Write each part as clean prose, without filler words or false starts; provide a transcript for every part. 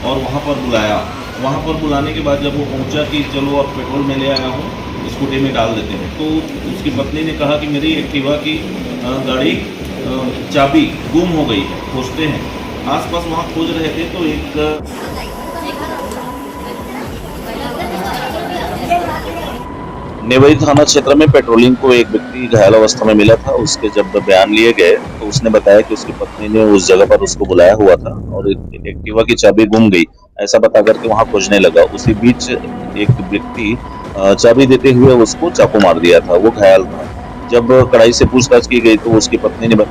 और वहाँ पर बुलाया। वहाँ पर बुलाने के बाद जब वो पहुँचा कि चलो अब पेट्रोल मैं ले आया हूँ, स्कूटी में डाल देते हैं, तो उसकी पत्नी ने कहा कि मेरी एक्टिवा की गाड़ी चाबी गुम हो गई है, खोजते हैं। आसपास वहाँ खोज रहे थे तो एक नेवई थाना क्षेत्र में पेट्रोलिंग को एक व्यक्ति घायल अवस्था में मिला था। उसके जब बयान लिए गए तो उसने बताया कि उसकी पत्नी ने उस जगह पर उसको बुलाया हुआ था और एक्टिवा की चाबी गुम गई, ऐसा बता करके वहां खोजने लगा। उसी बीच एक व्यक्ति चाबी देते हुए उसको चाकू मार दिया था। वो घायल था। जब कड़ाई से पूछताछ की गई तो उसकी पत्नी ने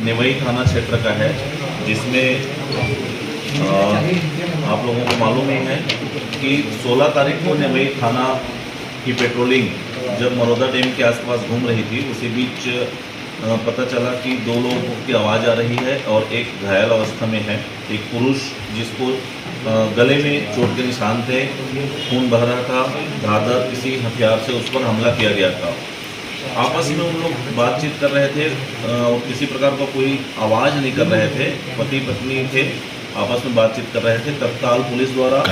नेवई थाना क्षेत्र का है, जिसमें आप लोगों को मालूम ही है कि 16 तारीख को नेवई थाना की पेट्रोलिंग जब मरोदा डैम के आसपास घूम रही थी, उसी बीच पता चला कि 2 लोगों की आवाज़ आ रही है और एक घायल अवस्था में है। एक पुरुष जिसको गले में चोट के निशान थे, खून बह रहा था, धारदार किसी हथियार से उस पर हमला किया गया था। आपस में उन लोग बातचीत कर रहे थे और किसी प्रकार का कोई आवाज़ नहीं कर रहे थे। पति पत्नी थे, आपस में बातचीत कर रहे थे। तत्काल पुलिस द्वारा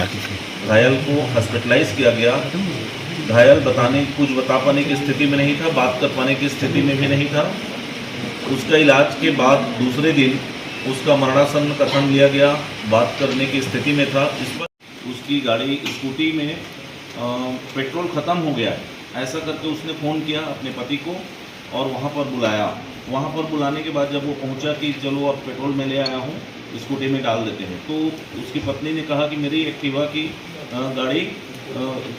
घायल को हॉस्पिटलाइज किया गया। घायल कुछ बता पाने की स्थिति में नहीं था, बात कर पाने की स्थिति में भी नहीं था। उसका इलाज के बाद दूसरे दिन उसका मरणासन्न कथन लिया गया, बात करने की स्थिति में था। इस पर उसकी गाड़ी स्कूटी में पेट्रोल ख़त्म हो गया है, ऐसा करके उसने फ़ोन किया अपने पति को और वहाँ पर बुलाया। वहाँ पर बुलाने के बाद जब वो पहुँचा कि चलो अब पेट्रोल मैं ले आया हूँ, स्कूटी में डाल देते हैं, तो उसकी पत्नी ने कहा कि मेरी एक्टिवा की गाड़ी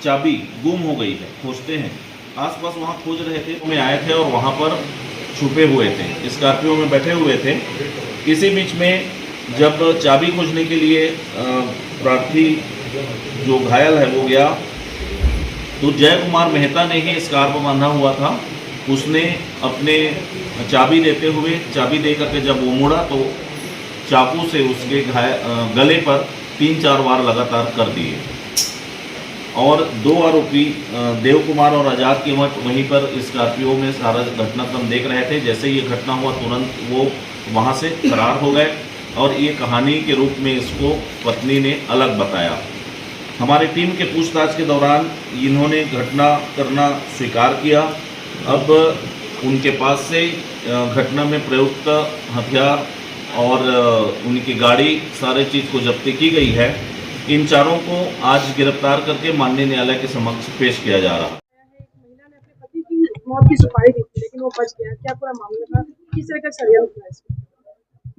चाबी गुम हो गई है, खोजते हैं। आसपास वहाँ खोज रहे थे, मैं आए थे और वहाँ पर छुपे हुए थे, स्कॉर्पियो में बैठे हुए थे। इसी बीच में जब चाबी खोजने के लिए प्रार्थी जो घायल है वो गया, तो जय कुमार मेहता ने ही स्कार्फ बांधा हुआ था। उसने अपने चाबी दे करके जब वो मुड़ा तो चाकू से उसके गले पर 3-4 वार लगातार कर दिए और 2 आरोपी देव कुमार और आज़ाद कीमत वहीं पर स्कॉर्पियो में सारा घटनाक्रम देख रहे थे। जैसे ये घटना हुआ तुरंत वो वहाँ से फरार हो गए और ये कहानी के रूप में इसको पत्नी ने अलग बताया। हमारी टीम के पूछताछ के दौरान इन्होंने घटना करना स्वीकार किया। अब उनके पास से घटना में प्रयुक्त हथियार और उनकी गाड़ी सारे चीज़ को जब्ती की गई है। इन चारों को आज गिरफ्तार करके माननीय न्यायालय के समक्ष पेश किया जा रहा है। महिला ने अपने पति की मौत की सुपारी दी थी, लेकिन वो बच गया। क्या पूरा मामला था? किस तरह का षड्यंत्र था इसमें?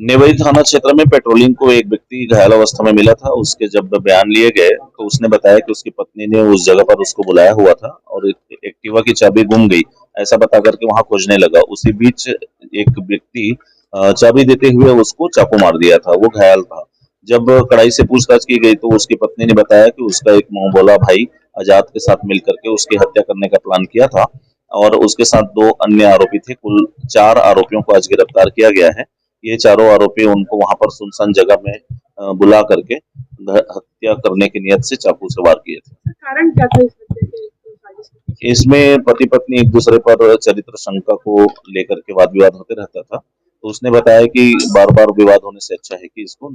नेवई थाना क्षेत्र में पेट्रोलिंग को एक व्यक्ति घायल अवस्था में मिला था। उसके जब बयान लिए गए तो उसने बताया कि उसकी पत्नी ने उस जगह पर उसको बुलाया हुआ था और एक्टिवा की चाबी गुम गई, ऐसा बता करके वहां खोजने लगा। उसी बीच एक व्यक्ति चाबी देते हुए उसको चाकू मार दिया था। वो घायल था। जब कड़ाई से पूछताछ की गई तो उसकी पत्नी ने बताया कि उसका एक मुंहबोला भाई आजाद के साथ मिलकर के उसकी हत्या करने का प्लान किया था और उसके साथ 2 अन्य आरोपी थे। कुल 4 आरोपियों को आज गिरफ्तार किया गया है। ये चारों आरोपी उनको वहां पर सुनसान जगह में बुला करके हत्या करने की नियत से चाकू से वार किए थे। कारण क्या था इस हत्या के साजिश के? इसमें पति पत्नी एक दूसरे पर चरित्र शंका को लेकर के वाद विवाद होते रहता था, तो उसने बताया कि बार बार विवाद होने से अच्छा है कि इसको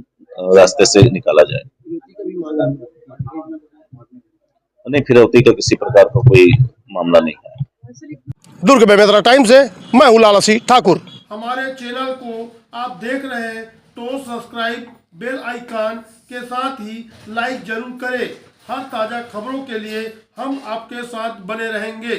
रास्ते से निकाला जाए। नहीं, फिरौती का किसी प्रकार का कोई मामला नहीं है। दुर्ग बेमेतरा टाइम से मैं हूं लाला सिंह ठाकुर। हमारे चैनल को आप देख रहे हैं तो सब्सक्राइब बेल आइकन के साथ ही लाइक जरूर करें। हर ताज़ा खबरों के लिए हम आपके साथ बने रहेंगे।